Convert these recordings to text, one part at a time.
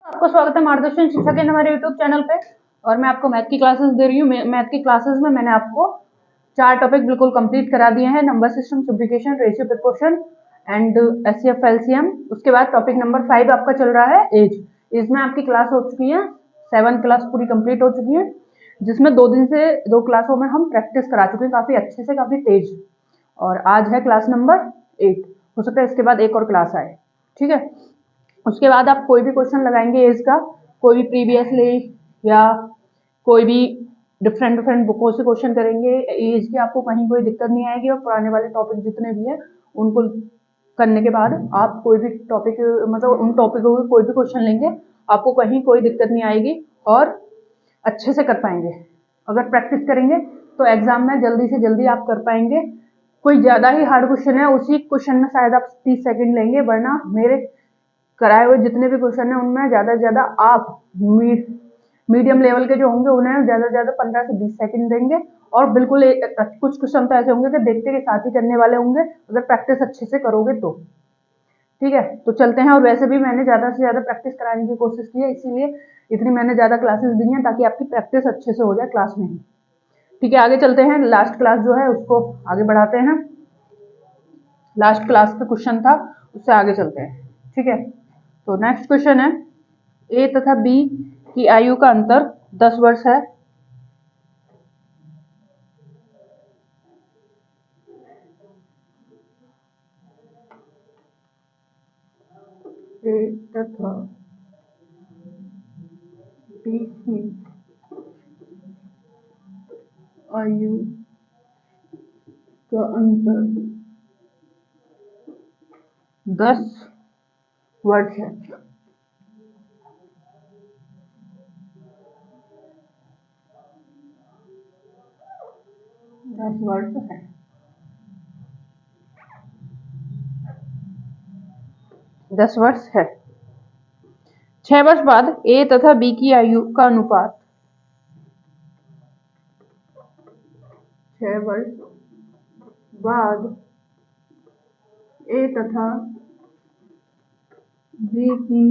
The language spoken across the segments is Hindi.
आपको स्वागत है मार्गदर्शन शिक्षा के हमारे यूट्यूब चैनल पे। और मैं आपको मैथ की क्लासेस दे रही हूँ। मैथ की क्लासेस में मैंने आपको 4 टॉपिक बिल्कुल कंप्लीट करा दिए हैं। Number system, simplification, ratio, proportion and HCF, LCM. उसके बाद टॉपिक नंबर 5 आपका चल रहा है एज। इसमें आपकी क्लास हो चुकी है 7 क्लास पूरी कंप्लीट हो चुकी है, जिसमें 2 दिन से 2 क्लासों में हम प्रैक्टिस करा चुके हैं काफी अच्छे से, काफी तेज। और आज है क्लास नंबर 8। हो सकता है इसके बाद एक और क्लास आए, ठीक है। उसके बाद आप कोई भी क्वेश्चन लगाएंगे एज का, कोई भी प्रीवियसली या कोई भी डिफरेंट बुकों से क्वेश्चन करेंगे एज की, आपको कहीं कोई दिक्कत नहीं आएगी। और पुराने वाले टॉपिक जितने भी हैं उनको करने के बाद आप कोई भी टॉपिक, मतलब उन टॉपिकों के कोई भी क्वेश्चन लेंगे, आपको कहीं कोई दिक्कत नहीं आएगी और अच्छे से कर पाएंगे। अगर प्रैक्टिस करेंगे तो एग्जाम में जल्दी से जल्दी आप कर पाएंगे। कोई ज्यादा ही हार्ड क्वेश्चन है, उसी क्वेश्चन में शायद आप 30 सेकंड लेंगे, वरना मेरे कराए हुए जितने भी क्वेश्चन हैं उनमें ज्यादा से ज्यादा आप मीडियम लेवल के जो होंगे उन्हें ज्यादा से ज्यादा 15 से 20 सेकंड देंगे। और बिल्कुल कुछ क्वेश्चन तो ऐसे होंगे कि देखते के साथ ही करने वाले होंगे, अगर प्रैक्टिस अच्छे से करोगे तो। ठीक है, तो चलते हैं। और वैसे भी मैंने ज्यादा से ज्यादा प्रैक्टिस कराने की कोशिश की है, इसीलिए इतनी मैंने ज्यादा क्लासेस दी हैं ताकि आपकी प्रैक्टिस अच्छे से हो जाए क्लास में ही। ठीक है, आगे चलते हैं। लास्ट क्लास जो है उसको आगे बढ़ाते हैं। लास्ट क्लास का क्वेश्चन था, उससे आगे चलते हैं। ठीक है, तो नेक्स्ट क्वेश्चन है, ए तथा बी की आयु का अंतर 10 वर्ष है। ए तथा बी की आयु का अंतर 10 वर्ष है। 10 वर्ष है। 10 वर्ष है। 6 वर्ष बाद ए तथा बी की आयु का अनुपात 6 वर्ष बाद ए तथा बी की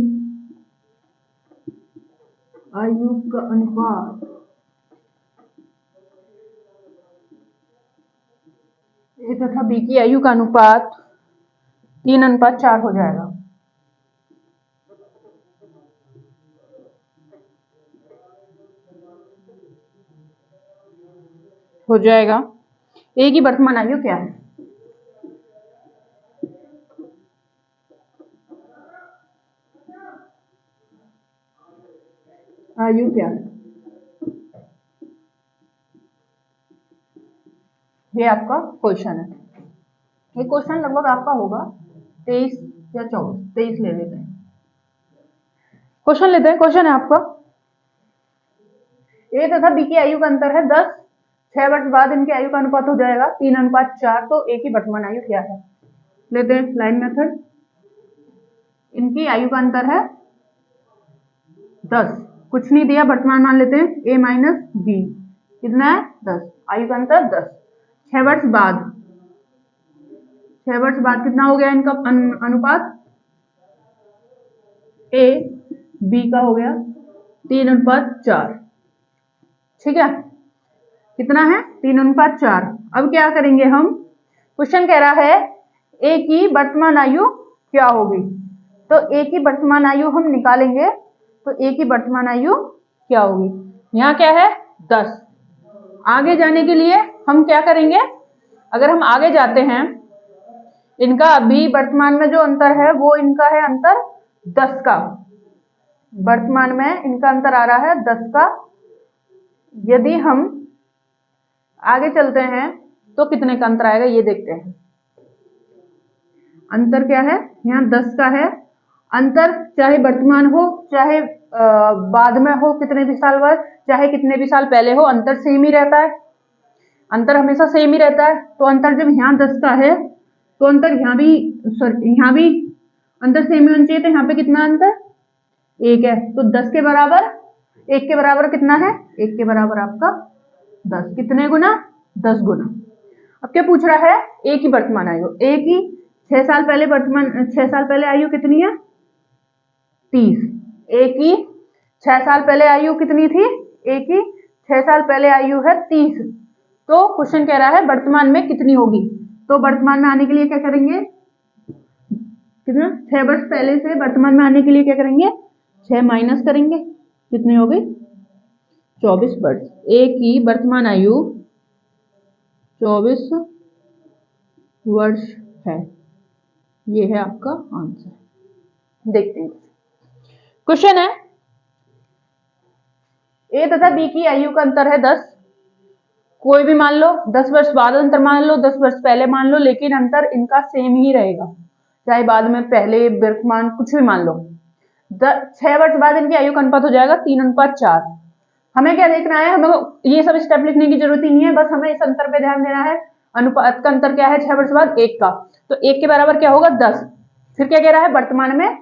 आयु का अनुपात ए तथा बी की आयु का अनुपात 3:4 हो जाएगा। हो जाएगा। ए की वर्तमान आयु क्या है? आयु क्या है? ये आपका क्वेश्चन है। ये क्वेश्चन लगभग आपका होगा 23 या 24, 23 ले लेते हैं। क्वेश्चन लेते हैं। क्वेश्चन है आपका, ए तथा बी की आयु का अंतर है 10। 6 वर्ष बाद इनकी आयु का अनुपात हो जाएगा 3:4। तो ए की वर्तमान आयु क्या है? लेते हैं लाइन मेथड। इनकी आयु का अंतर है 10, कुछ नहीं दिया, वर्तमान मान लेते हैं ए माइनस बी। कितना है? 10। आयु का अंतर 10। 6 वर्ष बाद, 6 वर्ष बाद कितना हो गया इनका अनुपात? ए बी का हो गया 3:4। ठीक है, कितना है? 3:4। अब क्या करेंगे हम? क्वेश्चन कह रहा है ए की वर्तमान आयु क्या होगी, तो ए की वर्तमान आयु हम निकालेंगे। तो ए की वर्तमान आयु क्या होगी? यहाँ क्या है? 10। आगे जाने के लिए हम क्या करेंगे? अगर हम आगे जाते हैं, इनका अभी वर्तमान में जो अंतर है वो इनका है अंतर 10 का। वर्तमान में इनका अंतर आ रहा है 10 का। यदि हम आगे चलते हैं तो कितने का अंतर आएगा ये देखते हैं। अंतर क्या है? यहाँ 10 का है अंतर, चाहे वर्तमान हो चाहे बाद में हो, कितने भी साल बाद, चाहे कितने भी साल पहले हो, अंतर सेम ही रहता है। अंतर हमेशा सेम ही रहता है। तो अंतर जब यहाँ 10 का है तो अंतर यहाँ भी, सॉरी यहाँ भी अंतर सेम ही होना चाहिए। तो यहाँ पे कितना अंतर? 1 है। तो 10 के बराबर, 1 के बराबर कितना है? 1 के बराबर आपका 10। कितने गुना? 10 गुना। अब क्या पूछ रहा है? ए की वर्तमान आयु। ए की 6 साल पहले वर्तमान, 6 साल पहले आयु कितनी है? 30। ए की 6 साल पहले आयु कितनी थी? ए की 6 साल पहले आयु है 30। तो क्वेश्चन कह रहा है वर्तमान में कितनी होगी। तो वर्तमान में आने के लिए क्या करेंगे? कितना? 6 वर्ष पहले से वर्तमान में आने के लिए क्या करेंगे? 6 माइनस करेंगे, कितनी हो गई? 24 वर्ष। ए की वर्तमान आयु 24 वर्ष है। ये है आपका आंसर। देखते हैं क्वेश्चन है, ए तथा बी की आयु का अंतर है 10। कोई भी मान लो, 10 वर्ष बाद अंतर मान लो, 10 वर्ष पहले मान लो, लेकिन अंतर इनका सेम ही रहेगा, चाहे बाद में पहले वर्तमान कुछ भी मान लो। 6 वर्ष बाद इनकी आयु का अनुपात हो जाएगा 3:4। हमें क्या देखना है? हमें ये सब स्टेप लिखने की जरूरत ही नहीं है, बस हमें इस अंतर पे ध्यान देना है। अनुपात का अंतर क्या है 6 वर्ष बाद? 1 का। तो 1 के बराबर क्या होगा? 10। फिर क्या कह रहा है? वर्तमान में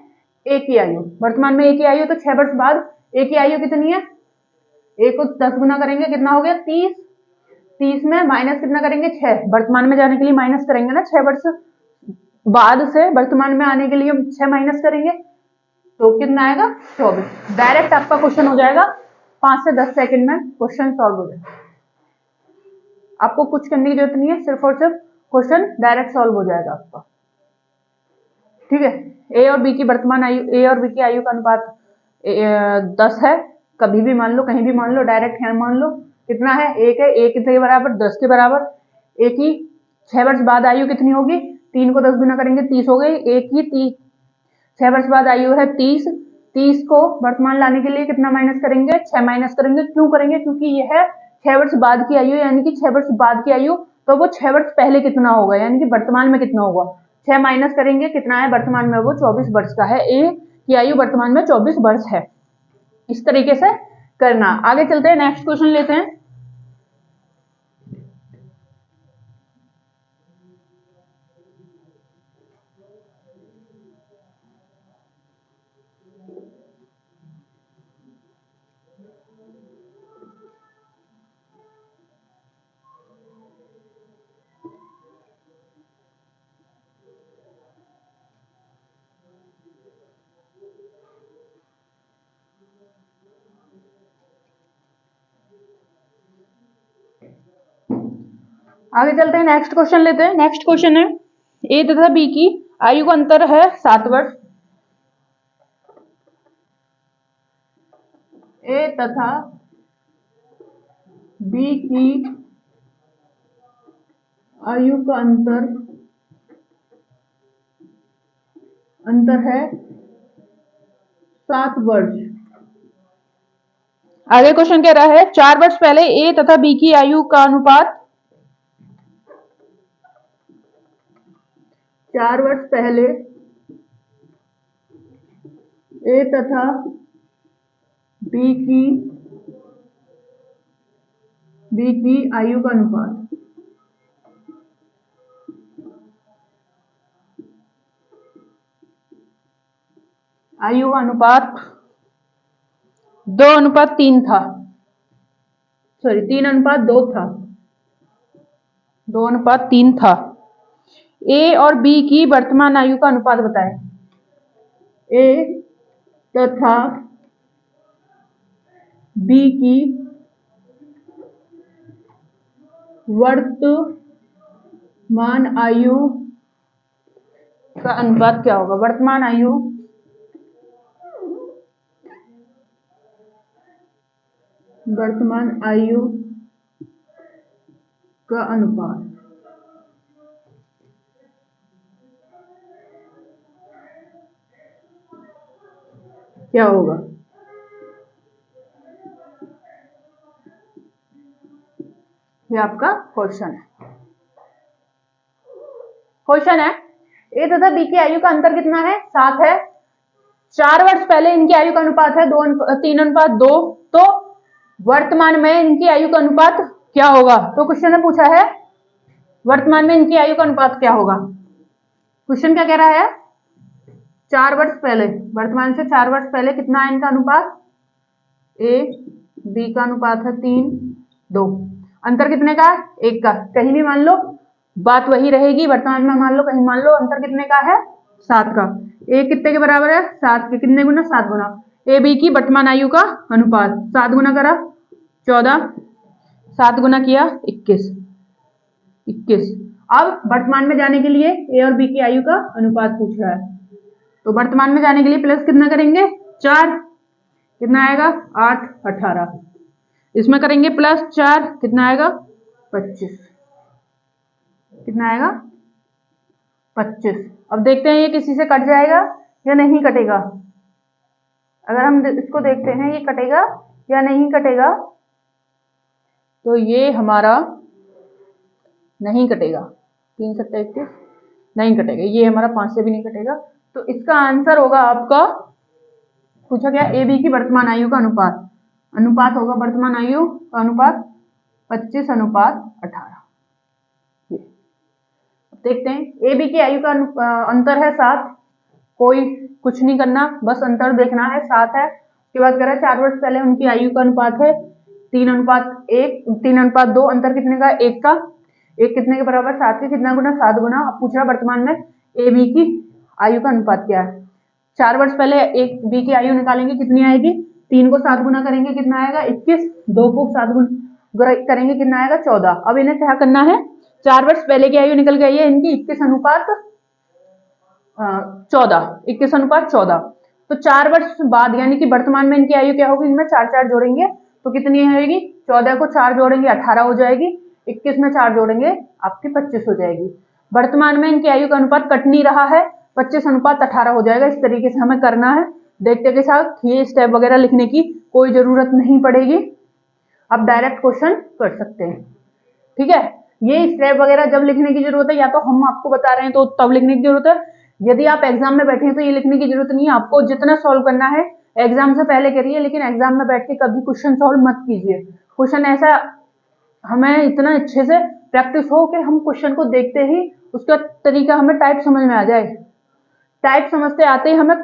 ए की आयु। वर्तमान में ए की आयु, तो 6 वर्ष बाद ए की आयु कितनी है? ए को 10 गुना करेंगे, कितना हो गया? 30। 30 में माइनस कितना करेंगे? 6। वर्तमान में जाने के लिए माइनस करेंगे ना, 6 वर्ष बाद से वर्तमान में आने के लिए 6 माइनस करेंगे, तो कितना आएगा? 24। डायरेक्ट आपका क्वेश्चन हो जाएगा, 5 से 10 सेकंड में क्वेश्चन सॉल्व हो जाएगा। आपको कुछ करने की जरूरत नहीं है, सिर्फ और सिर्फ क्वेश्चन डायरेक्ट सॉल्व हो जाएगा आपका। ठीक है। ए और बी की वर्तमान आयु, ए और बी की आयु का अनुपात 10 है। कभी भी मान लो, कहीं भी मान लो, डायरेक्ट यहाँ मान लो। कितना है? 1 है। ए कितने के बराबर? 10 के बराबर। ए की 6 वर्ष बाद आयु कितनी होगी? 3 को 10 गुना करेंगे, 30 हो गई। ए की 6 वर्ष बाद आयु है 30। 30 को वर्तमान लाने के लिए कितना माइनस करेंगे? 6 माइनस करेंगे। क्यों करेंगे? क्योंकि यह है 6 वर्ष बाद की आयु, यानी कि 6 वर्ष बाद की आयु, तो वो 6 वर्ष पहले कितना होगा, यानी कि वर्तमान में कितना होगा। 6 माइनस करेंगे, कितना है वर्तमान में? वो 24 वर्ष का है। ए की आयु वर्तमान में 24 वर्ष है। इस तरीके से करना। आगे चलते हैं, नेक्स्ट क्वेश्चन लेते हैं। आगे चलते हैं, नेक्स्ट क्वेश्चन लेते हैं। नेक्स्ट क्वेश्चन है, ए तथा बी की आयु का अंतर है 7 वर्ष। ए तथा बी की आयु का अंतर है 7 वर्ष। आगे क्वेश्चन कह रहा है 4 वर्ष पहले ए तथा बी की आयु का अनुपात, 4 वर्ष पहले ए तथा बी की आयु का अनुपात। आयु का अनुपात 2:3 था, सॉरी 3:2 था, 2:3 था। ए और बी की वर्तमान आयु का अनुपात बताएं। ए तथा बी की वर्तमान आयु का अनुपात क्या होगा? वर्तमान आयु का अनुपात क्या होगा? ये आपका क्वेश्चन है। क्वेश्चन है, ए तथा बी की आयु का अंतर कितना है? 7 है। 4 वर्ष पहले इनकी आयु का अनुपात है 3:2। तो वर्तमान में इनकी आयु का अनुपात क्या होगा? तो क्वेश्चन ने पूछा है वर्तमान में इनकी आयु का अनुपात क्या होगा। क्वेश्चन क्या कह रहा है? 4 वर्ष पहले, वर्तमान से 4 वर्ष पहले कितना है इनका अनुपात? ए बी का अनुपात है 3:2। अंतर कितने का? 1 का। कहीं भी मान लो बात वही रहेगी, वर्तमान में मान लो, कहीं मान लो, अंतर कितने का है? 7 का। ए कितने के बराबर है? 7 के। कितने गुना? 7 गुना। ए बी की वर्तमान आयु का अनुपात। 7 गुना करा 14, 7 गुना किया 21। अब वर्तमान में जाने के लिए ए और बी की आयु का अनुपात पूछ रहा है, तो वर्तमान में जाने के लिए प्लस कितना करेंगे 4, कितना आएगा 8, 18। इसमें करेंगे प्लस 4, कितना आएगा 25, कितना आएगा 25। अब देखते हैं ये किसी से कट जाएगा या नहीं कटेगा। अगर हम इसको देखते हैं ये कटेगा या नहीं कटेगा, तो ये हमारा नहीं कटेगा। 3 7 21 नहीं कटेगा, ये हमारा 5 से भी नहीं कटेगा। तो इसका आंसर होगा आपका, पूछा गया ए बी की वर्तमान आयु का अनुपात। अनुपात होगा वर्तमान आयु का अनुपात 25:18। देखते हैं ए बी की आयु का अंतर है 7, कोई कुछ नहीं करना, बस अंतर देखना है 7 है। उसके बाद कह रहा है 4 वर्ष पहले उनकी आयु का अनुपात है 3:2, अंतर कितने का 1 का, 1 कितने के बराबर 7 के, कितना गुना 7 गुना। अब पूछ रहा वर्तमान में ए बी की आयु का अनुपात क्या है। 4 वर्ष पहले एक बी की आयु निकालेंगे, कितनी आएगी, 3 को 7 गुना करेंगे कितना आएगा 21, 2 को 7 गुना करेंगे कितना आएगा 14। अब इन्हें क्या करना है, 4 वर्ष पहले की आयु निकल गई है इनकी 21:14। तो 4 वर्ष बाद यानी कि वर्तमान में इनकी आयु क्या होगी, इनमें 4 4 जोड़ेंगे तो कितनी होगी, 14 को 4 जोड़ेंगे 18 हो जाएगी, 21 में 4 जोड़ेंगे आपकी 25 हो जाएगी। वर्तमान में इनकी आयु का अनुपात कट नहीं रहा है, 25:18 हो जाएगा। इस तरीके से हमें करना है, देखते के साथ ये स्टेप वगैरह लिखने की कोई जरूरत नहीं पड़ेगी, आप डायरेक्ट क्वेश्चन कर सकते हैं। ठीक है, ये स्टेप वगैरह जब लिखने की जरूरत है या तो हम आपको बता रहे हैं तो तब लिखने की जरूरत है, यदि आप एग्जाम में बैठे हैं तो ये लिखने की जरूरत नहीं है। आपको जितना सॉल्व करना है एग्जाम से पहले करिए, लेकिन एग्जाम में बैठ के कभी क्वेश्चन सॉल्व मत कीजिए। क्वेश्चन ऐसा हमें इतना अच्छे से प्रैक्टिस हो कि हम क्वेश्चन को देखते ही उसका तरीका हमें टाइप समझ में आ जाए, टाइप समझते आते ही हमें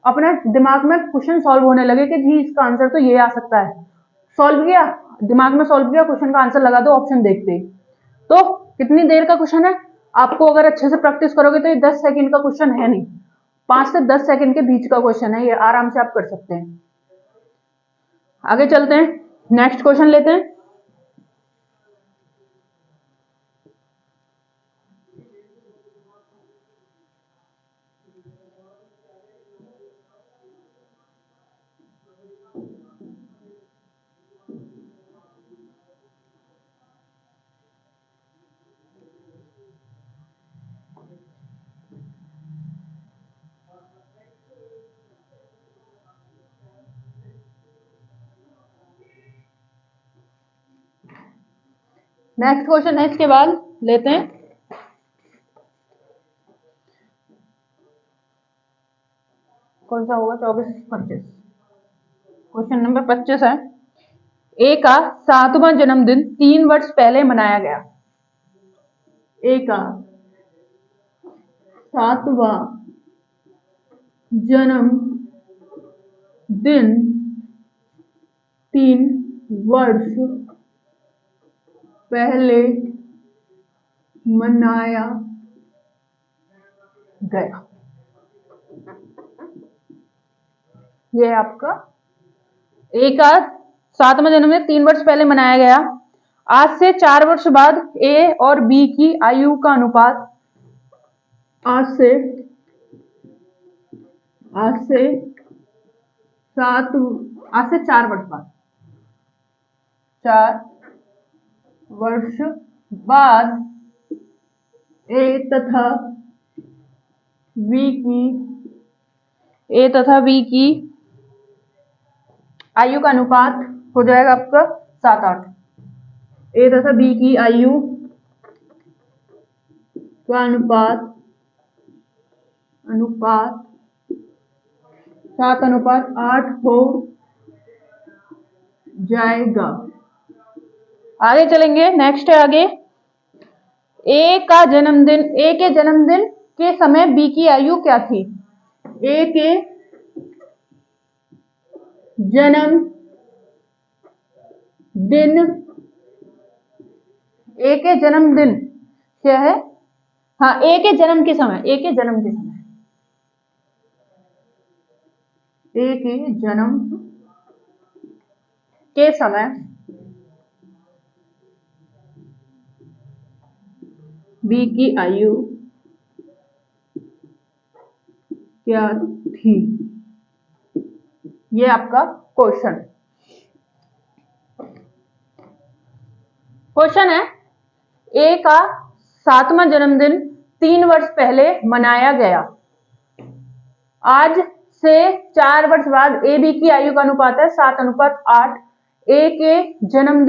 अपने दिमाग में क्वेश्चन सॉल्व होने लगे कि जी इसका आंसर तो ये आ सकता है। सॉल्व किया, दिमाग में सॉल्व किया, क्वेश्चन का आंसर लगा दो ऑप्शन देखते ही। तो कितनी देर का क्वेश्चन है, आपको अगर अच्छे से प्रैक्टिस करोगे तो ये 10 सेकंड का क्वेश्चन है नहीं, 5 से 10 सेकंड के बीच का क्वेश्चन है, ये आराम से आप कर सकते हैं। आगे चलते हैं, नेक्स्ट क्वेश्चन लेते हैं। नेक्स्ट क्वेश्चन है, इसके बाद लेते हैं कौन सा होगा, 24-25। क्वेश्चन नंबर 25 है, ए का 7वां जन्मदिन 3 वर्ष पहले मनाया गया। ए का 7वां जन्मदिन 3 वर्ष पहले मनाया गया। ये आपका ए का 7वां जन्मदिन 3 वर्ष पहले मनाया गया। आज से 4 वर्ष बाद ए और बी की आयु का अनुपात, आज से 4 वर्ष बाद, 4 वर्ष बाद ए तथा बी की आयु का अनुपात हो जाएगा आपका 7-8। ए तथा बी की आयु का अनुपात 7:8 हो जाएगा। आगे चलेंगे, नेक्स्ट है आगे, ए के जन्मदिन के समय बी की आयु क्या थी। ए के जन्मदिन क्या है, हाँ ए के जन्म के समय ए के जन्म के समय बी की आयु क्या थी? ये आपका क्वेश्चन है। ए का 7वां जन्मदिन 3 वर्ष पहले मनाया गया। आज से 4 वर्ष बाद ए बी की आयु का अनुपात है 7:8। ए के जन्म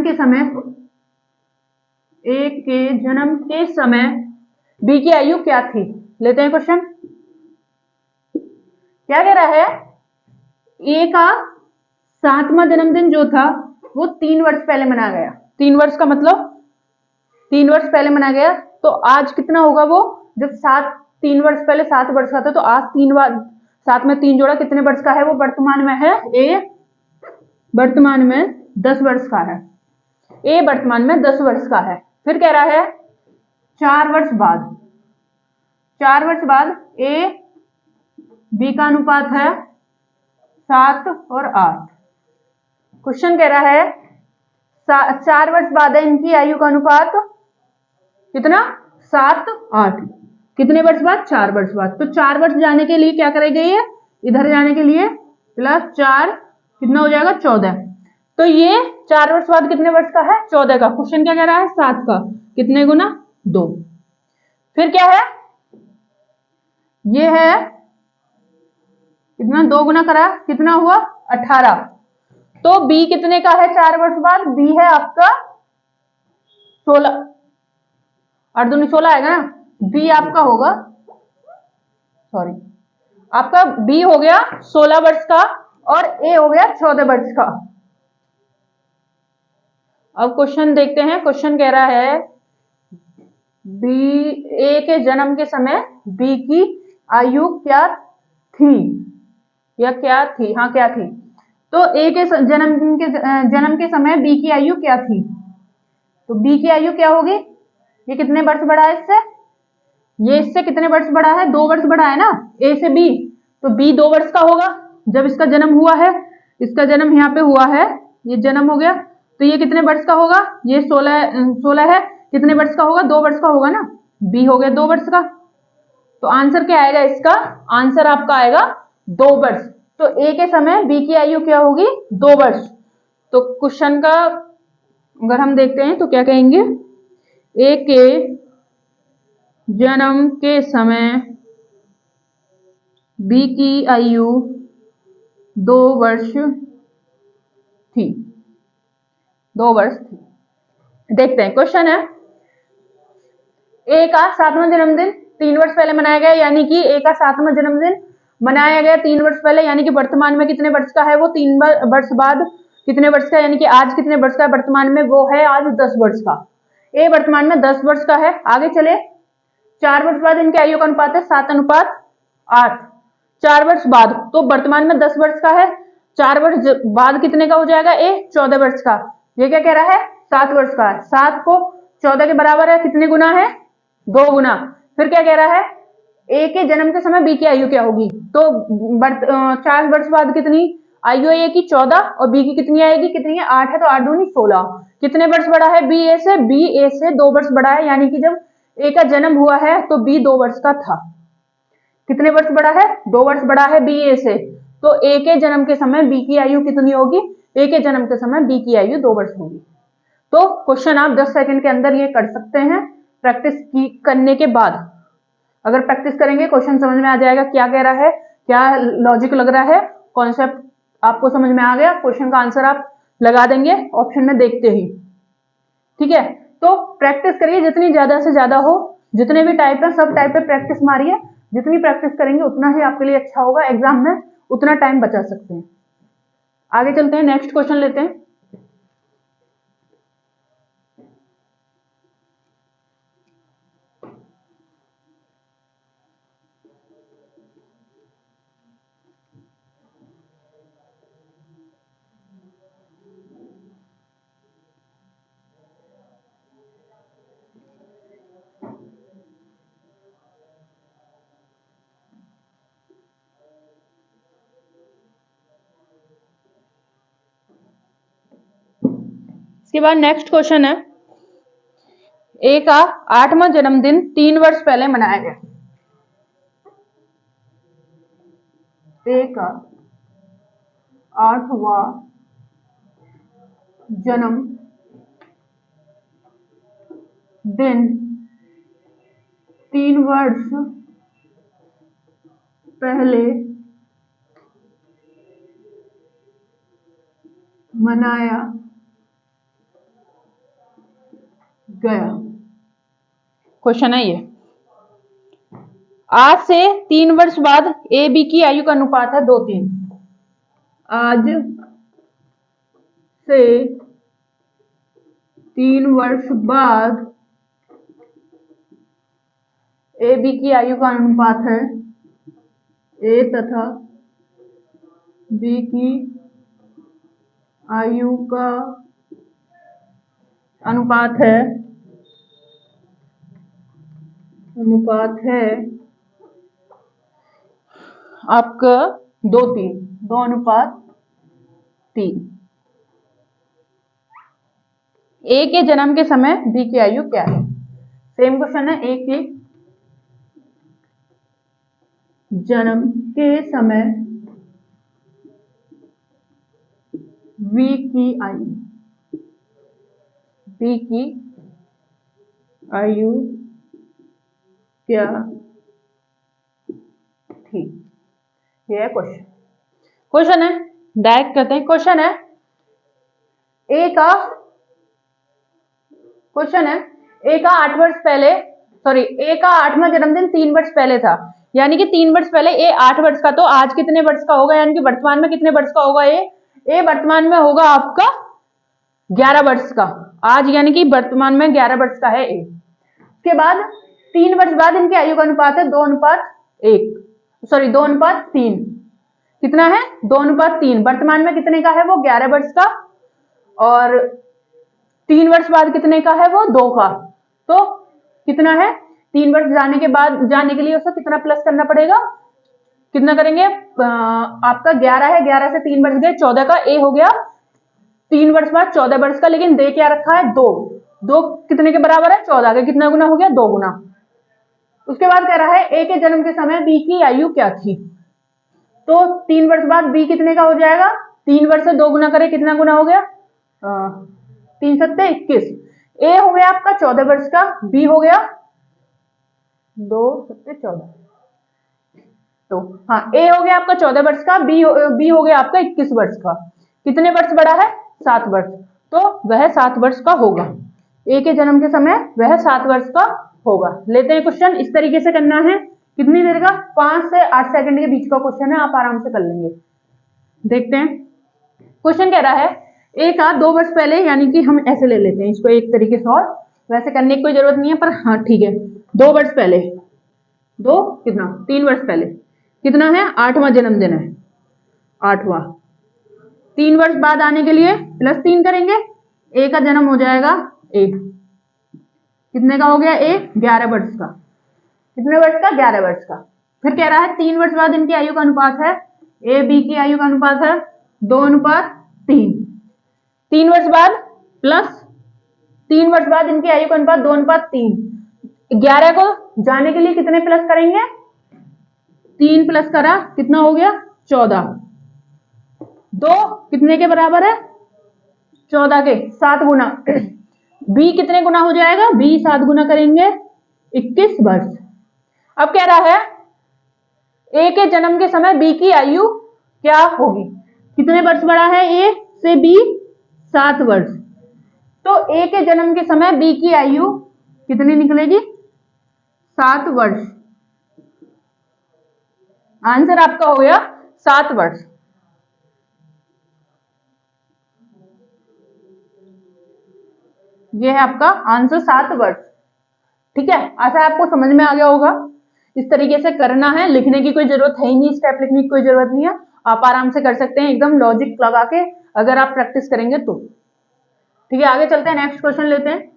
के समय बी की आयु क्या थी? लेते हैं क्वेश्चन। क्या कह रहा है? ए का 7वां जन्मदिन जो था वो 3 वर्ष पहले मनाया गया। 3 वर्ष का मतलब 3 वर्ष पहले मनाया गया, तो आज कितना होगा वो? जब 3 वर्ष पहले 7 वर्ष का था, तो आज 7 में 3 जोड़ा कितने वर्ष का है? वो वर्तमान में है ए वर्तमान में 10 वर्ष का है। ए वर्तमान में 10 वर्ष का है। फिर कह रहा है 4 वर्ष बाद ए बी का अनुपात है 7 और 8। क्वेश्चन कह रहा है 4 वर्ष बाद है इनकी आयु का अनुपात कितना? 7 8। कितने वर्ष बाद? 4 वर्ष बाद। तो 4 वर्ष जाने के लिए क्या करेंगे? ये इधर जाने के लिए +4 कितना हो जाएगा? 14। तो ये 4 वर्ष बाद कितने वर्ष का है? 14 का। क्वेश्चन क्या कह रहा है? 7 का। कितने गुना? 2। फिर क्या है? ये है कितना? 2 गुना करा, कितना हुआ? 18। तो बी कितने का है 4 वर्ष बाद? बी है आपका 16। 8 दूनी 16 आएगा ना। बी आपका होगा, सॉरी, आपका बी हो गया 16 वर्ष का और ए हो गया 14 वर्ष का। अब क्वेश्चन देखते हैं। क्वेश्चन कह रहा है बी ए के जन्म के समय बी की आयु क्या थी? या क्या थी? हाँ, क्या थी? तो ए के जन्म के समय बी की आयु क्या थी? तो बी की आयु क्या होगी? ये कितने वर्ष बड़ा है इससे? ये इससे कितने वर्ष बड़ा है? 2 वर्ष बड़ा है ना, ए से बी। तो बी 2 वर्ष का होगा जब इसका जन्म हुआ है। इसका जन्म यहाँ पे हुआ है, ये जन्म हो गया, तो ये कितने वर्ष का होगा? ये 16 है। कितने वर्ष का होगा? 2 वर्ष का होगा ना। बी हो गया 2 वर्ष का। तो आंसर क्या आएगा इसका? आंसर आपका आएगा 2 वर्ष। तो ए के समय बी की आयु क्या होगी? 2 वर्ष। तो क्वेश्चन का अगर हम देखते हैं तो क्या कहेंगे? ए के जन्म के समय बी की आयु 2 वर्ष थी। 2 वर्ष थी। देखते हैं। क्वेश्चन है ए का 7वां जन्मदिन 3 वर्ष पहले मनाया गया, यानी कि ए का 7वां जन्मदिन मनाया गया 3 वर्ष पहले, यानी कि वर्तमान में कितने वर्ष का है वो? 3 वर्ष बाद कितने वर्ष का? यानी कि आज कितने वर्ष का वर्तमान में? वो है आज 10 वर्ष का। ए वर्तमान में 10 वर्ष का है। आगे चले, 4 वर्ष बाद इनके आयु का अनुपात है 7:8। 4 वर्ष बाद, तो वर्तमान में 10 वर्ष का है। 4 वर्ष बाद कितने का हो जाएगा? ए 14 वर्ष का। ये क्या कह रहा है? 7 वर्ष का है। 7 को 14 के बराबर है, कितने गुना है? 2 गुना। फिर क्या कह रहा है? ए के जन्म के समय बी की आयु क्या होगी? तो 4 वर्ष बाद कितनी आयु है ए की? 14। और बी की कितनी आएगी? कितनी है? 8 है, तो 8 दूनी 16। कितने वर्ष बड़ा है बी ए से? बी ए से 2 वर्ष बड़ा है, यानी कि जब ए का जन्म हुआ है तो बी 2 वर्ष का था। कितने वर्ष बड़ा है? 2 वर्ष बड़ा है बी ए से। तो ए के जन्म के समय बी की आयु कितनी होगी? ए के जन्म के समय बी की आयु 2 वर्ष होगी। तो क्वेश्चन आप 10 सेकंड के अंदर ये कर सकते हैं प्रैक्टिस करने के बाद। अगर प्रैक्टिस करेंगे क्वेश्चन समझ में आ जाएगा क्या कह रहा है, क्या लॉजिक लग रहा है, कॉन्सेप्ट आपको समझ में आ गया। क्वेश्चन का आंसर आप लगा देंगे ऑप्शन में देखते ही। ठीक है, तो प्रैक्टिस करिए जितनी ज्यादा से ज्यादा हो। जितने भी टाइप है सब टाइप पे प्रैक्टिस मारिए। जितनी प्रैक्टिस करेंगे उतना ही आपके लिए अच्छा होगा। एग्जाम में उतना टाइम बचा सकते हैं। आगे चलते हैं, नेक्स्ट क्वेश्चन लेते हैं। इसके बाद नेक्स्ट क्वेश्चन है, ए का 8वां जन्मदिन 3 वर्ष पहले मनाया गया। ए का 8वां जन्म दिन 3 वर्ष पहले मनाया गया। क्वेश्चन है ये, आज से 3 वर्ष बाद ए बी की आयु का अनुपात है 2:3। आज से 3 वर्ष बाद ए बी की आयु का अनुपात है, ए तथा बी की आयु का अनुपात है आपका 2:3, 2:3। ए के जन्म के समय बी की आयु क्या है? सेम क्वेश्चन है, ए के जन्म के समय बी की आयु क्या थी? ये है क्वेश्चन है, डायरेक्ट करते हैं। क्वेश्चन है, ए का 8 वर्ष पहले, ए का 8वां जन्मदिन 3 वर्ष पहले था, यानी कि 3 वर्ष पहले ए 8 वर्ष का, तो आज कितने वर्ष का होगा, यानी कि वर्तमान में कितने वर्ष का होगा ए वर्तमान में होगा आपका 11 वर्ष का। आज यानी कि वर्तमान में 11 वर्ष का है ए। उसके बाद 3 वर्ष बाद इनकी आयु का अनुपात है 2:3। कितना है? 2:3। वर्तमान में कितने का है वो? 11 वर्ष का। और 3 वर्ष बाद कितने का है वो? 2 का। तो कितना है? 3 वर्ष जाने के लिए उसको कितना प्लस करना पड़ेगा? कितना करेंगे? आपका 11 है, 11 से 3 वर्ष गए, 14 का ए हो गया 3 वर्ष बाद 14 वर्ष का, लेकिन दे क्या रखा है? 2 कितने के बराबर है? 14 के। कितना गुना हो गया? 2 गुना। उसके बाद कह रहा है ए के जन्म के समय बी की आयु क्या थी? तो 3 वर्ष बाद बी कितने का हो जाएगा? 3 वर्ष से 2 गुना करे, कितना गुना हो गया? 3 सत्ते 21। ए हो गया आपका 14 वर्ष का, बी हो गया 2 सत्ते 14। तो हाँ, ए हो गया आपका 14 वर्ष का, बी हो गया आपका 21 वर्ष का। कितने वर्ष बड़ा है? 7 वर्ष। तो वह 7 वर्ष का होगा। ए के जन्म के समय वह 7 वर्ष का होगा। लेते हैं क्वेश्चन, इस तरीके से करना है। कितनी देर का? 5 से 8 सेकंड के बीच का क्वेश्चन है, आप आराम से कर लेंगे। देखते हैं, क्वेश्चन कह रहा है ए का 2 वर्ष पहले, यानी कि हम ऐसे ले लेते हैं इसको एक तरीके से, और वैसे करने की कोई जरूरत नहीं है, पर हाँ ठीक है। 2 वर्ष पहले, 2 कितना? 3 वर्ष पहले कितना है? 8वां जन्मदिन है, 8वां। 3 वर्ष बाद आने के लिए +3 करेंगे, ए का जन्म हो जाएगा ए। कितने का हो गया? ए 11 वर्ष का। कितने वर्ष का? 11 वर्ष का। फिर कह रहा है 3 वर्ष बाद इनकी आयु का अनुपात है, ए बी की आयु का अनुपात है 2:3। 3 वर्ष बाद प्लस 3 वर्ष बाद इनकी आयु का अनुपात 2:3। 11 को जाने के लिए कितने प्लस करेंगे? 3 प्लस करा, कितना हो गया? 14। 2 कितने के बराबर है? 14 के। 7 गुना। बी कितने गुना हो जाएगा? बी 7 गुना करेंगे 21 वर्ष। अब कह रहा है ए के जन्म के समय बी की आयु क्या होगी? कितने वर्ष बड़ा है ए से बी? 7 वर्ष। तो ए के जन्म के समय बी की आयु कितनी निकलेगी? 7 वर्ष। आंसर आपका हो गया 7 वर्ष। ये है आपका आंसर 7 वर्ष। ठीक है, आशा आपको समझ में आ गया होगा। इस तरीके से करना है, लिखने की कोई जरूरत है ही नहीं, स्टेप लिखने की कोई जरूरत नहीं है, आप आराम से कर सकते हैं एकदम लॉजिक लगा के, अगर आप प्रैक्टिस करेंगे तो। ठीक है, आगे चलते हैं, नेक्स्ट क्वेश्चन लेते हैं।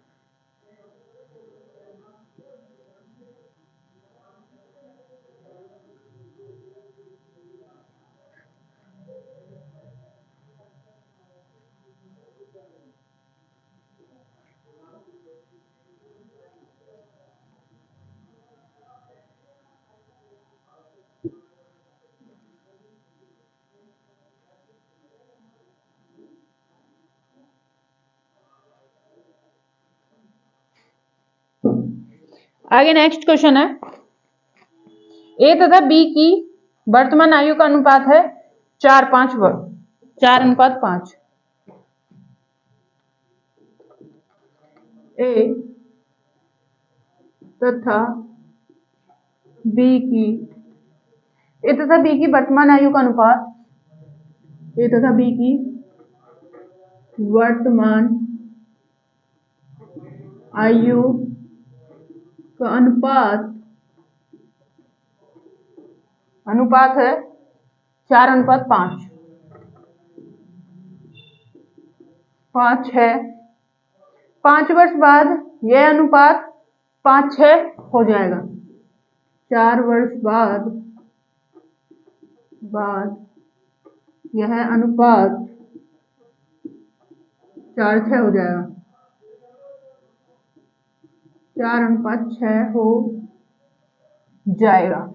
आगे नेक्स्ट क्वेश्चन है, ए तथा बी की वर्तमान आयु का अनुपात है 4:5। ए तथा बी की वर्तमान आयु का अनुपात, ए तथा बी की वर्तमान आयु का अनुपात है 4:5। 5 है, 5 वर्ष बाद यह अनुपात 5:6 हो जाएगा। 4 वर्ष बाद यह अनुपात 4:6 हो जाएगा। 4:6 हो जाएगा।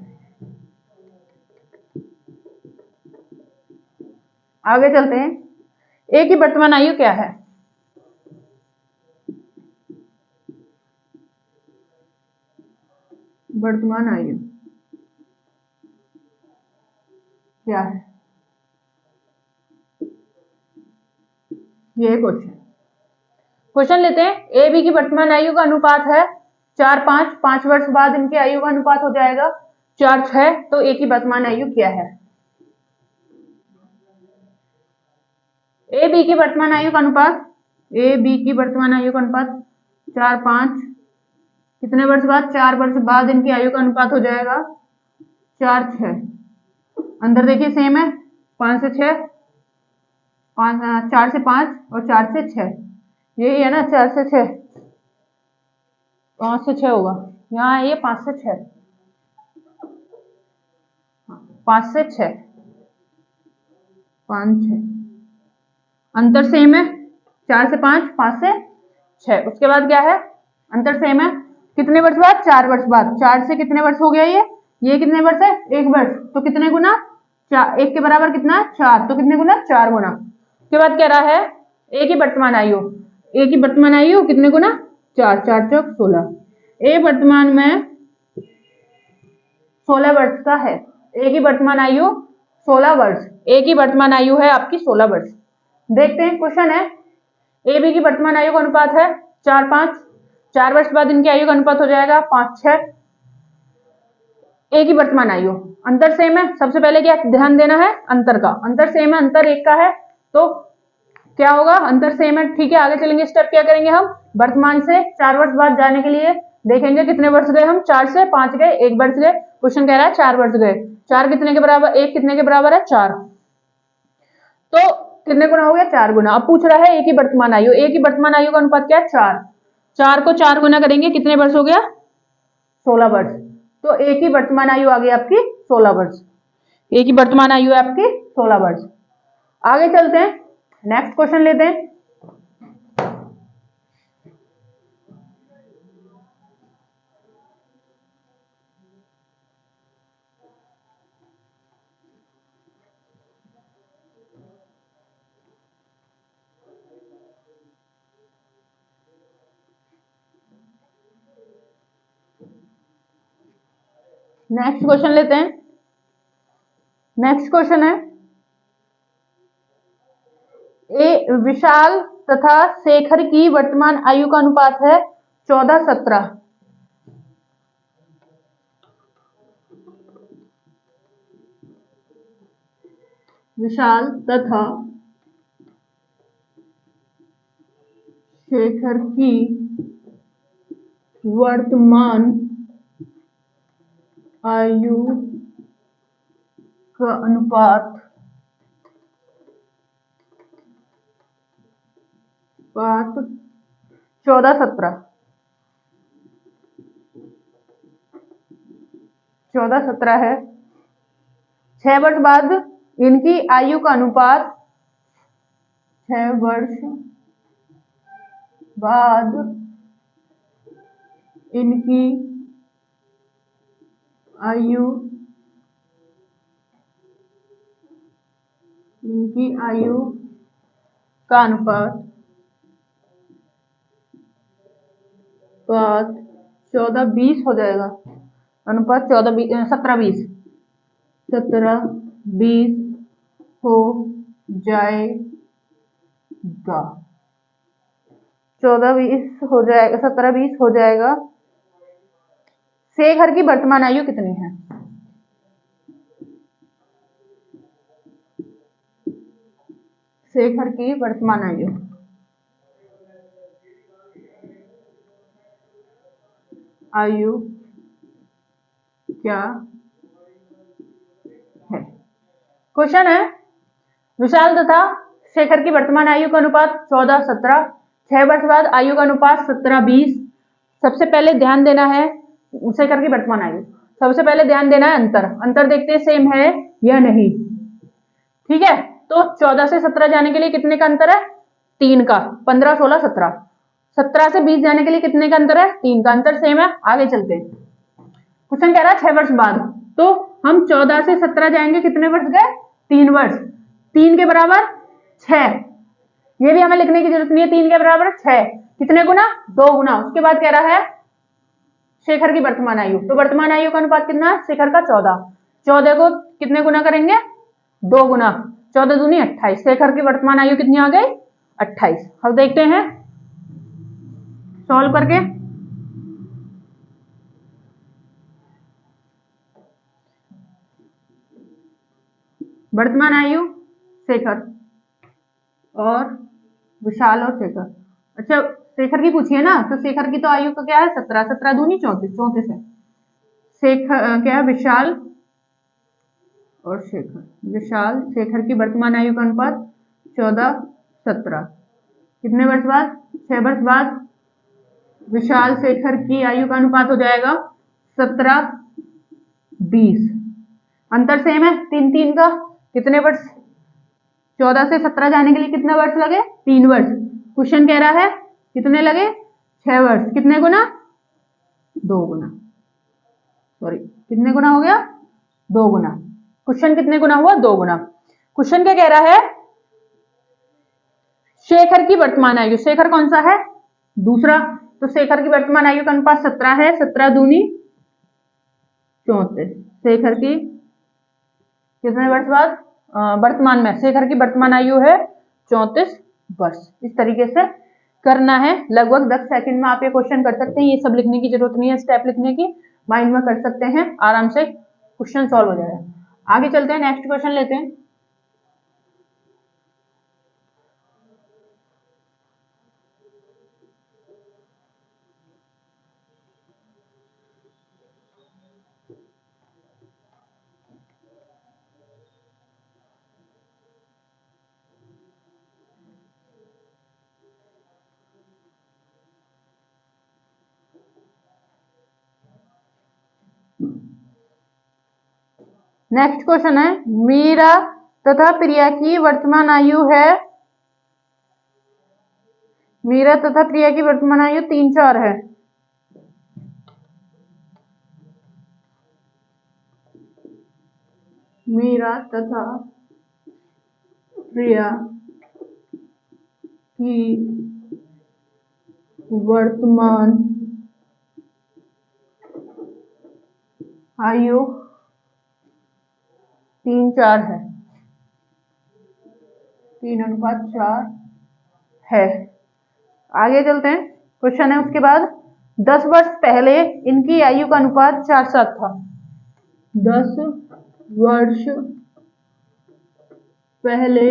आगे चलते हैं, ए की वर्तमान आयु क्या है? वर्तमान आयु क्या है? ये क्वेश्चन लेते हैं। ए बी की वर्तमान आयु का अनुपात है 4:5। 5 वर्ष बाद इनकी आयु का अनुपात हो जाएगा 4:6। तो ए की वर्तमान आयु क्या है? ए बी की वर्तमान आयु का अनुपात, 4:5 कितने वर्ष बाद? 4 वर्ष बाद इनकी आयु का अनुपात हो जाएगा 4:6। अंदर देखिए सेम है, 5 से 6, 4 से 5 और 4 से 6, यही है ना, 4 से 6, 5 से 6 होगा। यहाँ ये 5 से 6, 5 से 6, 5 6, अंतर सेम है, 4 से 5, 5 से 6। उसके बाद क्या है? अंतर सेम है, कितने वर्ष बाद? 4 वर्ष बाद। 4 से कितने वर्ष हो गया? ये कितने वर्ष है? 1 वर्ष। तो कितने गुना? 1 के बराबर कितना? 4। तो कितने गुना? 4 गुना। उसके बाद कह रहा है ए की वर्तमान आयु कितने गुना? 4, 4 चौक 16। ए वर्तमान में 16 वर्ष का है। ए की वर्तमान आयु 16 वर्ष। ए की वर्तमान आयु है आपकी 16 वर्ष। देखते हैं, क्वेश्चन है, ए बी की वर्तमान आयु का अनुपात है 4:5। 4 वर्ष बाद इनकी आयु का अनुपात हो जाएगा 5:6। ए की वर्तमान आयु, अंतर सेम है। सबसे पहले क्या ध्यान देना है? अंतर का। अंतर सेम है, अंतर 1 का है, तो क्या होगा? अंतर सेम है, ठीक है। आगे चलेंगे, स्टेप क्या करेंगे हम? वर्तमान से 4 वर्ष बाद जाने के लिए देखेंगे कितने वर्ष गए हम। 4 से 5 गए, 1 वर्ष गए। क्वेश्चन कह रहा है 4 वर्ष गए। 4 कितने के बराबर? 1 कितने के बराबर है? 4। तो कितने गुना हो गया? 4 गुना। अब पूछ रहा है ए की वर्तमान आयु। ए की वर्तमान आयु का अनुपात क्या है? 4। 4 को 4 गुना करेंगे, कितने वर्ष हो गया? 16 वर्ष। तो ए की वर्तमान आयु आ गई आपकी 16 वर्ष। ए की वर्तमान आयु है आपकी 16 वर्ष। आगे चलते हैं, नेक्स्ट क्वेश्चन लेते हैं। नेक्स्ट क्वेश्चन लेते हैं। नेक्स्ट क्वेश्चन है, ए विशाल तथा शेखर की वर्तमान आयु का अनुपात है 14:17। विशाल तथा शेखर की वर्तमान आयु का अनुपात 14:17। 14:17 है। 6 वर्ष बाद इनकी आयु का अनुपात, 6 वर्ष बाद इनकी आयु का अनुपात 14-20 हो जाएगा, अनुपात 17-20 17-20 हो जाएगा, 14-20 हो जाएगा, 17-20 हो जाएगा। शेखर की वर्तमान आयु कितनी है? शेखर की वर्तमान आयु क्या है? क्वेश्चन है, विशाल तथा शेखर की वर्तमान आयु का अनुपात 14-17, 6 वर्ष बाद आयु का अनुपात 17-20। सबसे पहले ध्यान देना है शेखर की वर्तमान आयु, सबसे पहले ध्यान देना है अंतर देखते हैं सेम है या नहीं। ठीक है, तो 14 से 17 जाने के लिए कितने का अंतर है? 3 का। 15, 16, 17। 17 से 20 जाने के लिए कितने का अंतर है? 3 का। अंतर सेम है। आगे चलते हैं, क्वेश्चन कह रहा है 6 वर्ष बाद, तो हम 14 से 17 जाएंगे, कितने वर्ष गए? 3 वर्ष। 3 के बराबर 6, ये भी हमें लिखने की जरूरत नहीं है। 3 के बराबर 6, कितने गुना? 2 गुना। उसके बाद कह रहा है शेखर की वर्तमान आयु, तो वर्तमान आयु का अनुपात कितना है? शेखर का 14। 14 को कितने गुना करेंगे? 2 गुना। 14 दूनी 28। शेखर की वर्तमान आयु कितनी आ गई? 28। अब देखते हैं सॉल्व करके। वर्तमान आयु शेखर और विशाल और शेखर। अच्छा, शेखर की पूछिए ना, तो शेखर की तो आयु का क्या है? 17। 17 दूनी 34, 34 है। शेखर क्या है? विशाल और शेखर। विशाल शेखर की वर्तमान आयु का अनुपात 14-17। कितने वर्ष बाद? 6 वर्ष बाद विशाल शेखर की आयु का अनुपात हो जाएगा 17-20। अंतर सेम है 3-3 का। कितने वर्ष? 14 से 17 जाने के लिए कितने वर्ष लगे? 3 वर्ष। क्वेश्चन कह रहा है कितने लगे? 6 वर्ष। कितने गुना? 2 गुना। सॉरी, कितने गुना हो गया? 2 गुना। क्वेश्चन कितने गुना हुआ? 2 गुना। क्वेश्चन क्या कह रहा है? शेखर की वर्तमान आयु, शेखर कौन सा है? दूसरा। तो शेखर की वर्तमान आयु का अनुपात 17 है। 17 दूनी 34। शेखर की कितने वर्ष बाद? वर्तमान में शेखर की वर्तमान आयु है 34 वर्ष। इस तरीके से करना है। लगभग 10 सेकंड में आप ये क्वेश्चन कर सकते हैं। ये सब लिखने की जरूरत नहीं है, स्टेप लिखने की, माइंड में कर सकते हैं आराम से, क्वेश्चन सॉल्व हो जाएगा। आगे चलते हैं, नेक्स्ट क्वेश्चन लेते हैं। नेक्स्ट क्वेश्चन है, मीरा तथा प्रिया की वर्तमान आयु है, मीरा तथा प्रिया की वर्तमान आयु 3-4 है। मीरा तथा प्रिया की वर्तमान आयु 3-4 है, 3:4 है। आगे चलते हैं, क्वेश्चन है उसके बाद, 10 वर्ष पहले इनकी आयु का अनुपात 4-7 था। 10 वर्ष पहले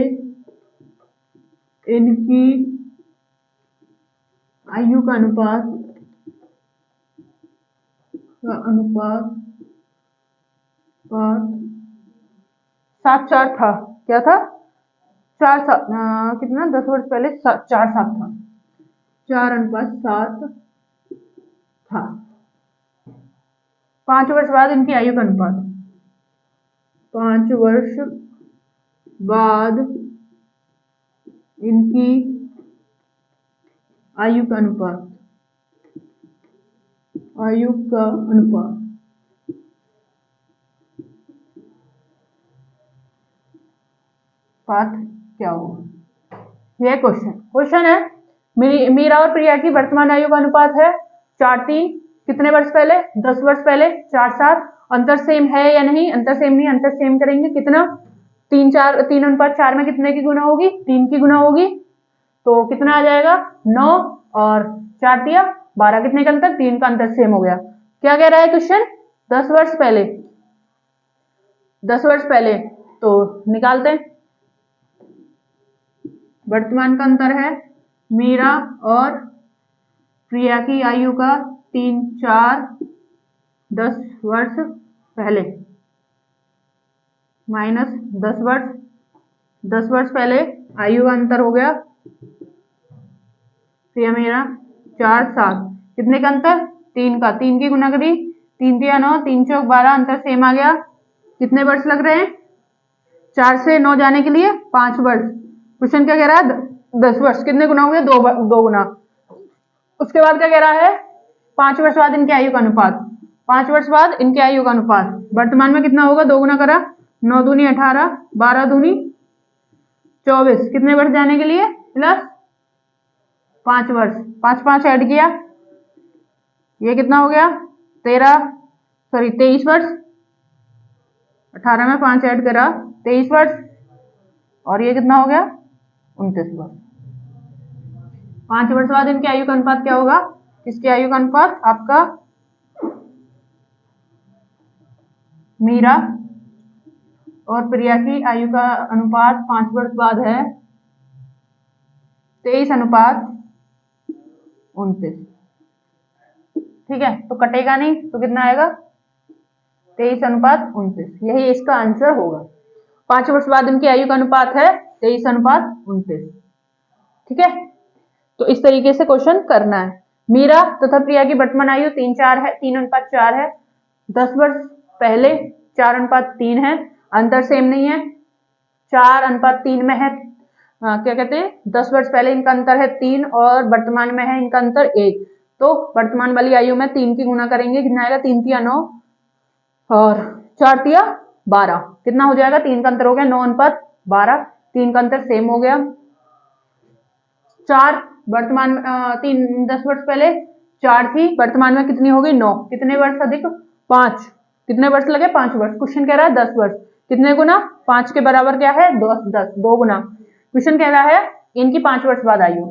इनकी आयु का अनुपात 7-4 था। क्या था? 4-7। कितना? 10 वर्ष पहले 4-7 था, 4:7 था। 5 वर्ष बाद इनकी आयु का अनुपात, 5 वर्ष बाद इनकी आयु का अनुपात, आयु का अनुपात पाठ क्या होगा? यह क्वेश्चन है। मीरा और प्रिया की वर्तमान आयु का अनुपात है 4-3। कितने वर्ष पहले? 10 वर्ष पहले, 4 साल। अंतर सेम है या नहीं? अंतर सेम नहीं, अंतर सेम करेंगे। कितना? 3:4 में कितने की गुना होगी? 3 की गुना होगी। तो कितना आ जाएगा? 9 और 4 दिया 12। कितने का अंतर? 3 का अंतर सेम हो गया। क्या कह रहा है क्वेश्चन? 10 वर्ष पहले, 10 वर्ष पहले। तो निकालते हैं। वर्तमान का अंतर है मीरा और प्रिया की आयु का 3, 4, 10 वर्ष पहले माइनस 10 वर्ष। 10 वर्ष पहले आयु का अंतर हो गया प्रिया मेरा 4 साल। कितने का अंतर? 3 का। 3 की गुना करी, 3 दिया 9, 3 चौक 12, अंतर सेम आ गया। कितने वर्ष लग रहे हैं? 4 से 9 जाने के लिए 5 वर्ष। क्वेश्चन क्या कह रहा है? 10 वर्ष। कितने गुना हो गया? 2 गुना। उसके बाद क्या कह रहा है? 5 वर्ष बाद इनकी आयु का अनुपात। 5 वर्ष बाद इनकी आयु का अनुपात वर्तमान में कितना होगा? 2 गुना करा, 9 दूनी 18, 12 दूनी 24। कितने वर्ष जाने के लिए? प्लस 5 वर्ष। 5 5 ऐड किया, ये कितना हो गया? 23 वर्ष। 18 में 5 ऐड करा, 23 वर्ष। और ये कितना हो गया? 29 वर्ष। 5 वर्ष बाद इनकी आयु का अनुपात क्या होगा? किसकी आयु का अनुपात? आपका मीरा और प्रिया की आयु का अनुपात 5 वर्ष बाद है 23:29। ठीक है, तो कटेगा नहीं, तो कितना आएगा? 23:29। यही इसका आंसर होगा। 5 वर्ष बाद इनकी आयु का अनुपात है 23:29। ठीक है, तो इस तरीके से क्वेश्चन करना है। मीरा तथा प्रिया की वर्तमान आयु 3:4 है। 10 वर्ष पहले 4:3 है। अंतर सेम नहीं है, 4:3 में है। क्या कहते हैं? 10 वर्ष पहले इनका अंतर है 3 और वर्तमान में है इनका अंतर 1। तो वर्तमान वाली आयु में 3 की गुना करेंगे। कितना आएगा? 3 तिया 9 और 4 तिया 12। कितना हो जाएगा? 3 का अंतर हो गया 9:12। 3 का अंतर सेम हो गया। 4 वर्तमान 3 10 वर्ष पहले 4 थी, वर्तमान में कितनी हो गई? 9। कितने वर्ष अधिक? 5। कितने वर्ष लगे? 5 वर्ष। क्वेश्चन कह रहा है 10 वर्ष। कितने गुना? 5 के बराबर क्या है? 10 2 गुना। क्वेश्चन कह रहा है इनकी 5 वर्ष बाद आयु।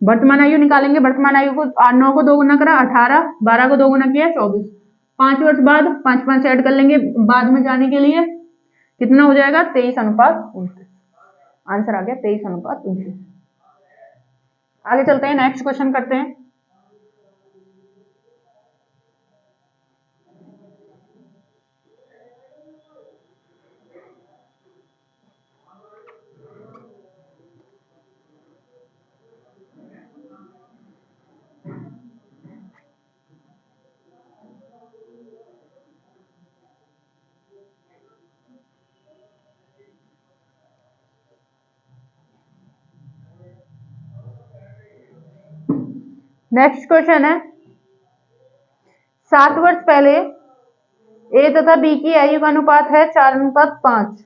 वर्तमान आयु निकालेंगे। वर्तमान आयु को 9 को 2 गुना करा 18, 12 को 2 गुना किया 24। 5 वर्ष बाद 5 5 ऐड कर लेंगे बाद में जाने के लिए। कितना हो जाएगा? 23:29। आंसर आ गया 23:29। आगे चलते हैं, नेक्स्ट क्वेश्चन करते हैं। नेक्स्ट क्वेश्चन है 7 वर्ष पहले ए तथा बी की आयु का अनुपात है 4:5।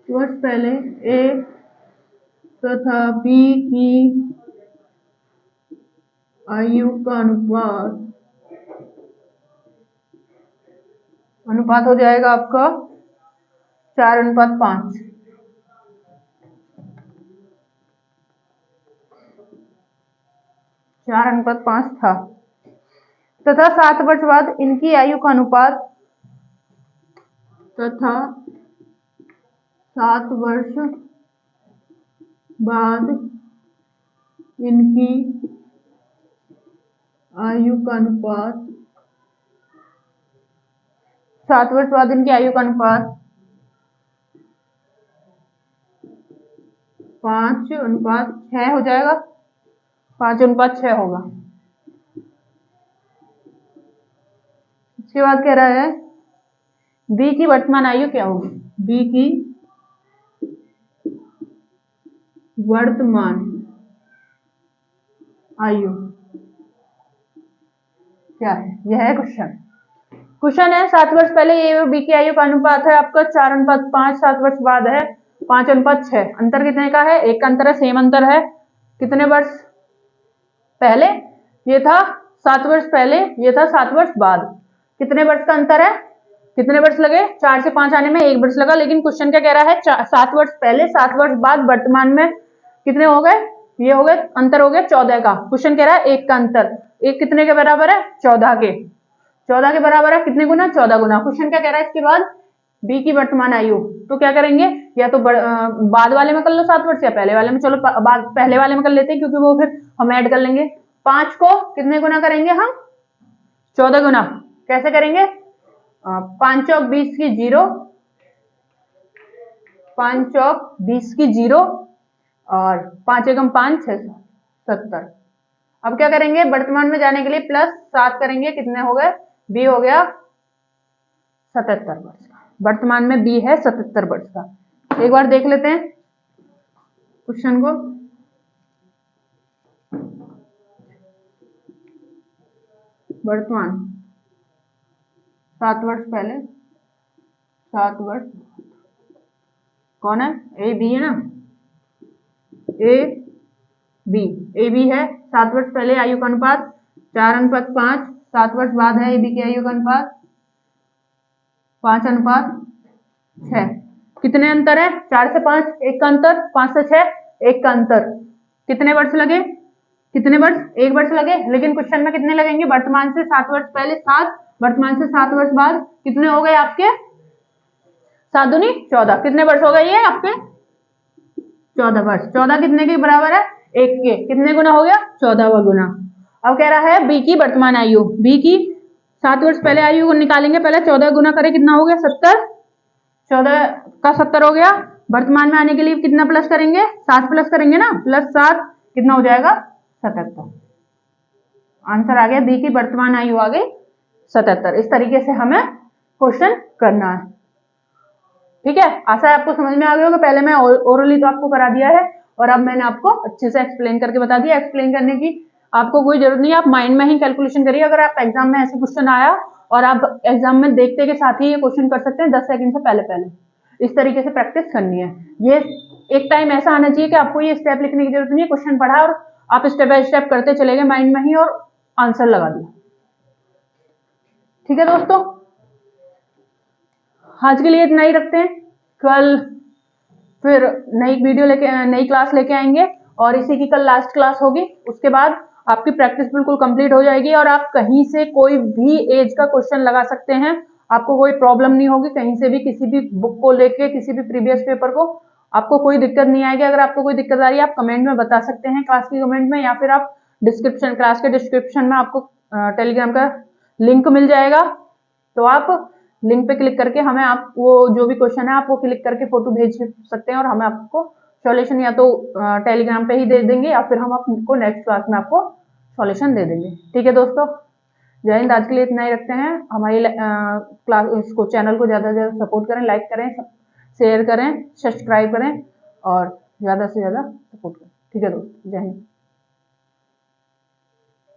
वर्ष पहले ए तथा बी की आयु का अनुपात हो जाएगा आपका 4:5। 4:5 था। तथा 7 वर्ष बाद इनकी आयु का अनुपात तथा 7 वर्ष बाद इनकी आयु का अनुपात 7 वर्ष बाद इनकी आयु का अनुपात 5:6 हो जाएगा। 5:6 होगा। इसके बाद कह रहा है बी की वर्तमान आयु क्या होगी? बी की वर्तमान आयु क्या है? यह है क्वेश्चन। क्वेश्चन है 7 वर्ष पहले ए और बी की आयु का अनुपात है आपका 4:5, 7 वर्ष बाद है 5:6। अंतर कितने का है? 1 का अंतर है, सेम अंतर है। कितने वर्ष पहले ये था 7 वर्ष पहले, ये था 7 वर्ष बाद। कितने वर्ष का अंतर है? कितने वर्ष लगे? 4 से 5 आने में 1 वर्ष लगा। लेकिन क्वेश्चन क्या कह रहा है? 7 वर्ष पहले, 7 वर्ष बाद, वर्तमान में कितने हो गए? ये हो गए, अंतर हो गया 14 का। क्वेश्चन कह रहा है 1 का अंतर। 1 कितने के बराबर है? 14 के। 14 के बराबर है कितने गुना? 14 गुना। क्वेश्चन क्या कह रहा है इसके बाद? बी की वर्तमान आयु। तो क्या करेंगे? या तो बाद वाले में कर लो 7 वर्ष, या पहले वाले में। चलो पहले वाले में कर लेते हैं, क्योंकि वो फिर हम ऐड कर लेंगे। 5 को कितने गुना करेंगे हम? 14 गुना। कैसे करेंगे? 5 चौक 20 की 0, 5 चौक 20 की 0 और 5 एकम 5, 6 70। अब क्या करेंगे? वर्तमान में जाने के लिए प्लस 7 करेंगे। कितने हो गए? बी हो गया 77 वर्ष का। वर्तमान में बी है 77 वर्ष का। एक बार देख लेते हैं क्वेश्चन को। वर्तमान 7 वर्ष पहले, 7 वर्ष कौन है? ए बी है ना, ए बी है। 7 वर्ष पहले आयु का अनुपात 4:5, 7 वर्ष बाद है ए बी की आयु का अनुपात 5:6। कितने अंतर है? 4 से 5 1 का अंतर, 5 से 6 1 का अंतर। कितने वर्ष लगे? कितने वर्ष? 1 वर्ष लगे। लेकिन क्वेश्चन में कितने लगेंगे? वर्तमान से 7 वर्ष पहले 7, वर्तमान से 7 वर्ष बाद कितने हो गए आपके? 7 दूनी 14। कितने वर्ष हो गए ये आपके? 14 वर्ष। 14 कितने के बराबर है? 1 के। कितने गुना हो गया? 14वां गुना। अब कह रहा है बी की वर्तमान आयु। बी की 7 वर्ष पहले आयु को निकालेंगे। पहले 14 गुना करें, कितना हो गया? 70। 14 का 70 हो गया। वर्तमान में आने के लिए कितना प्लस करेंगे? 7 प्लस करेंगे ना, प्लस 7 कितना हो जाएगा? 77। आंसर आ गया, बी की वर्तमान आयु आ गई 77। इस तरीके से हमें क्वेश्चन करना है। ठीक है, आशा है आपको समझ में आ गया होगा। पहले मैं ओरली तो आपको करा दिया है, और अब मैंने आपको अच्छे से एक्सप्लेन करके बता दिया। एक्सप्लेन करने की आपको कोई जरूरत नहीं है, आप माइंड में ही कैलकुलेशन करिए। अगर आप एग्जाम में ऐसे क्वेश्चन आया और आप एग्जाम में देखते के साथ ही ये क्वेश्चन कर सकते हैं 10 सेकंड से पहले पहले। इस तरीके से प्रैक्टिस करनी है। ये एक टाइम ऐसा आना चाहिए कि आपको ये स्टेप लिखने की जरूरत नहीं है। क्वेश्चन पढ़ा और आप स्टेप बाय स्टेप करते चले गए माइंड में ही और आंसर लगा दिया। ठीक है दोस्तों, आज के लिए इतना ही रखते हैं। कल फिर नई वीडियो लेके, नई क्लास लेके आएंगे, और इसी की कल लास्ट क्लास होगी। उसके बाद आपकी प्रैक्टिस बिल्कुल कंप्लीट हो जाएगी, और आप कहीं से कोई भी एज का क्वेश्चन लगा सकते हैं। आपको कोई प्रॉब्लम नहीं होगी। कहीं से भी, किसी भी बुक को लेके, किसी भी प्रीवियस पेपर को, आपको कोई दिक्कत नहीं आएगी। अगर आपको कोई दिक्कत आ रही है, आप कमेंट में बता सकते हैं, क्लास की कमेंट में, या फिर आप डिस्क्रिप्शन, क्लास के डिस्क्रिप्शन में आपको टेलीग्राम का लिंक मिल जाएगा। तो आप लिंक पे क्लिक करके हमें, आप वो जो भी क्वेश्चन है आप वो क्लिक करके फोटो भेज सकते हैं, और हमें आपको सॉल्यूशन या तो टेलीग्राम पे ही दे देंगे, या फिर हम आपको नेक्स्ट क्लास में आपको सॉल्यूशन दे देंगे। ठीक है दोस्तों, जय हिंद। आज के लिए इतना ही रखते हैं। हमारी क्लास, इसको, चैनल को ज़्यादा से ज़्यादा सपोर्ट करें, लाइक करें, शेयर करें, सब्सक्राइब करें, और ज़्यादा से ज़्यादा सपोर्ट करें। ठीक है दोस्तों, जय हिंद।